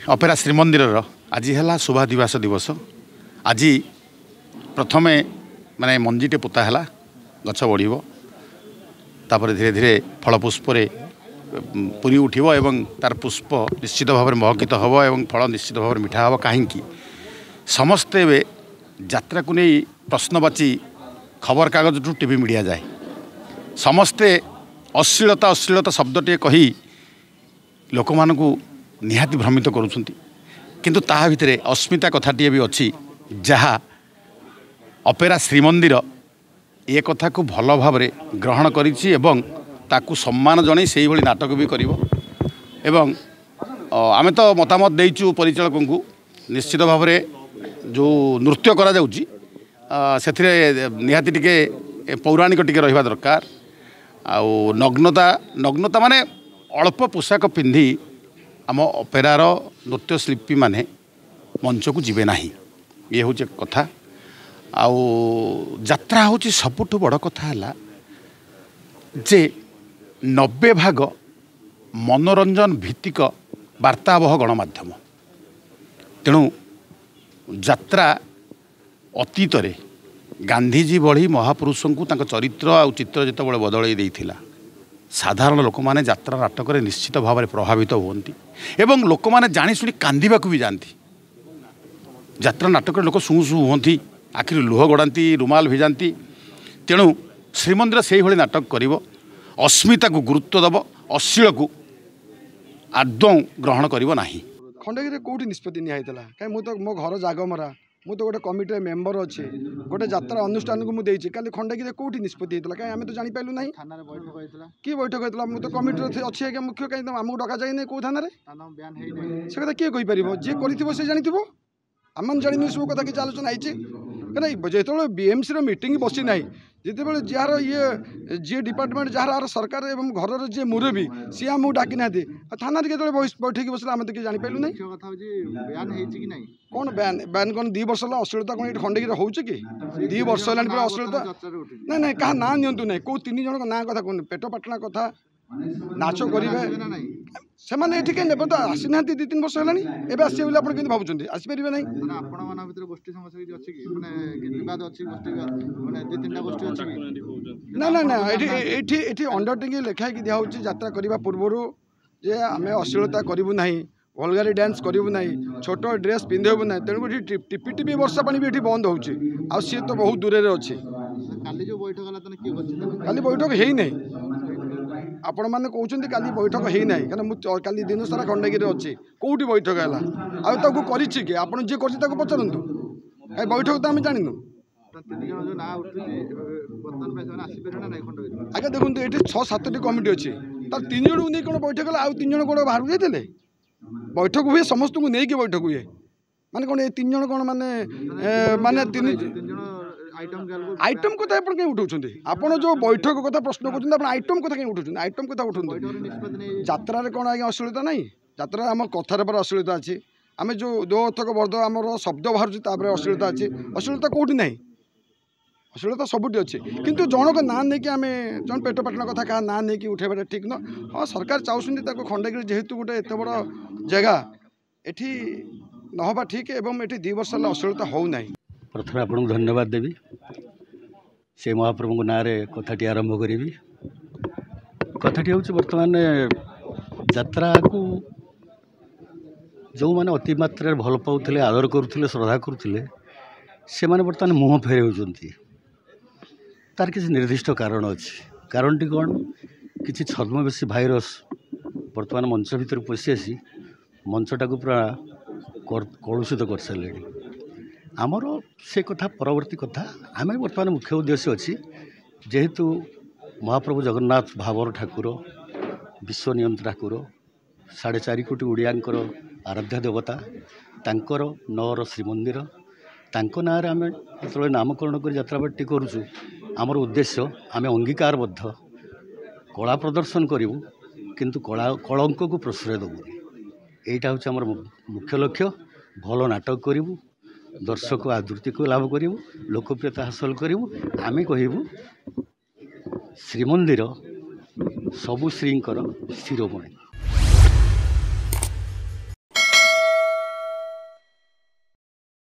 Opera Shrimandir आज है शुभादिवास दिवस। आज प्रथमे माने मंजीटे पोता है गछ बढ़ तापर धीरे धीरे फलपुष्प पूरी उठिब एवं तार पुष्प निश्चित भाव में महकित हम एवं फल निश्चित भाव में मिठा हम कहीं समस्ते यात्रा को नहीं प्रश्नवाची खबर कागज टीवी मीडिया जाए समस्ते अश्लीलता शब्दटे कही लोक मानू निहाती भ्रमित करुँच किंतु ताहा भितरे अस्मिता कथाटे भी अच्छी जहाँ अपेरा श्रीमंदिर ए कथा को भल भाव ग्रहण करिछि एवं ताकू सम्मान जन से ही नाटक भी करिवो एवं आमे तो मतामत देइचु परिचालक को निश्चित भाव में जो नृत्य करा जाउची सेथिरे निहाती टिके पौराणिक टिके रहिबा दरकार आउ नग्नता माने अल्प पोशाक पिंधि आम अपेरार नृत्यशिल्पी माने मंच को जीवे नाही ये हूँ कथा आउ यात्रा हूँ सबुठ बड़ कथा है जे 90 भाग मनोरंजन भित्तिक वार्तावह गणमाध्यम तेणु यात्रा अतीत गांधीजी भली महापुरुषों को चरित्र आ चित्र जिते बदल देइथिला साधारण लोक मैंने यात्रा नाटक निश्चित भाव में प्रभावित होती एवं लोक मैंने जाशुणी कांदा भी जाती यात्रा नाटक लोक शु हमें आखिर लुह गड़ाती रुमाल भिजाती तेणु श्रीमंदिर से ही नाटक कर अस्मिता को गुरुत्व दब अश्लील को आदौ ग्रहण करना खंडगिरी कौटी निष्पत्ति निहला कहीं तो मो घर जागमरा मु तो गोटे कमिटी मेम्बर अच्छे गोटे यात्रा अनुष्ठान को मुझे काली खंडगिरी कौटी निष्पत्ति होता कहीं आम तो जापर ना कि बैठक होता मुझे तो कमिटी अच्छे आज्ञा मुख्य कहीं आमको डक जाए कौ थाना से कथा किए कहीपर जी कर जानी आम जानी सब कथा किसी आलोचना आई जो बीएमसी मीटिंग बसी ना जिते जार ये जी डिपार्टमेंट जार सरकार एवं घर जी मुरबी सी आमको डाकी ना थाना के बैठक बसला आम तो किसी जापर ना कौन बैन कौन 2 वर्ष है अश्लीलता कौन खंडगिरी हो 2 वर्ष है अश्लीलता ना ना क्या ना नियंतु ना कौ 3 जन ना कथा कहूँ पेट पाटना कथा नाच करेंगे से मैंने ये ने तो आसी ना 2-3 वर्ष है एवं आसवे बोले आप भावुं आसपर ना ना ना ना ये अंडरटेकिंग लिखाई दिखाई यात्रा करने पूर्वर जे आम अश्लीलता करूँ ना वल्गारी डांस करूँ ना छोट ड्रेस पिंधेबू ना तेणुक टिपी टिपी वर्षा पानी भी बंद हो सी तो बहुत दूर अच्छे काली बैठक है ना आपण मैंने कहते काली बैठक है ना कहीं काली दिन सारा खंडगिरी अच्छे कौटी बैठक है कि आप जी कर पचारतु कहीं बैठक तो आम जानू आगे देखो ये 6-7टी कमिटी अच्छे तार 3 जन को नहीं कौन बैठक है आउ 3 जन कौन बाहर जाते बैठक हुए समस्त को लेकिन बैठक हुए माने कौन 3 जन कौन माने 3 आइटम कथा कहीं उठाऊँ आप जो बैठक कथा प्रश्न कर आइटम कथा कहीं उठाऊँ आइटम कथा उठाऊँ यात्रा कौन आज्ञा अश्लीलता ना यात्रा आम कथार पर अश्लीलता अच्छी आम जो दोथक वर्ध आम शब्द बाहर अश्लीलता अच्छी अश्लीलता कौटी ना अश्लीलता सबुठी अच्छे किंतु जनक ना नहीं आम जन पेट पाटना कथा क्या ना नहीं उठेबा ठीक न हाँ सरकार चाहते खंडगिरी जेहेतु गोटे एत बड़ जगह एठी नहबा ठीक एवं ये 2 वर्ष है अश्लीलता हो ना प्रथम आपको धन्यवाद देवी से महाप्रभु ना कथाटी आरंभ करी कथाटी हूँ बर्तमान यात्रा को जो मैंने अति मात्रा भल पाते आदर करुले श्रद्धा करुले से मैंने बर्तमान मुँह फेर तार किसी निर्दिष्ट कारण अच्छी कारणटी कौन किसी छद्मवेशी भाइरस बर्तमान मंच भीतर पशि आसी मंचटा को पूरा कलुषित कर सारे आमर से कथा परवर्ती कथा आम बर्तमान मुख्य उद्देश्य अच्छी जेहेतु महाप्रभु जगन्नाथ भावर ठाकुर विश्व नियंत्र ठाकुर 4.5 कोटी ओडियांकर आराध्य देवता तांकर नर श्रीमंदिर तांको ना आम जो नामकरण कर यात्रापाटी करुचु आमर उद्देश्य आम अंगीकारबद्ध कला प्रदर्शन करूँ किंतु कलंक को प्रश्रय देवुनि यहाँ हूँ आम मुख्य लक्ष्य भल नाटक करूँ दर्शक आदृति को लाभ करूँ लोकप्रियता हासिल करूँ आम कहूँ श्रीमंदिर सबु श्रींकर शिरोमणि।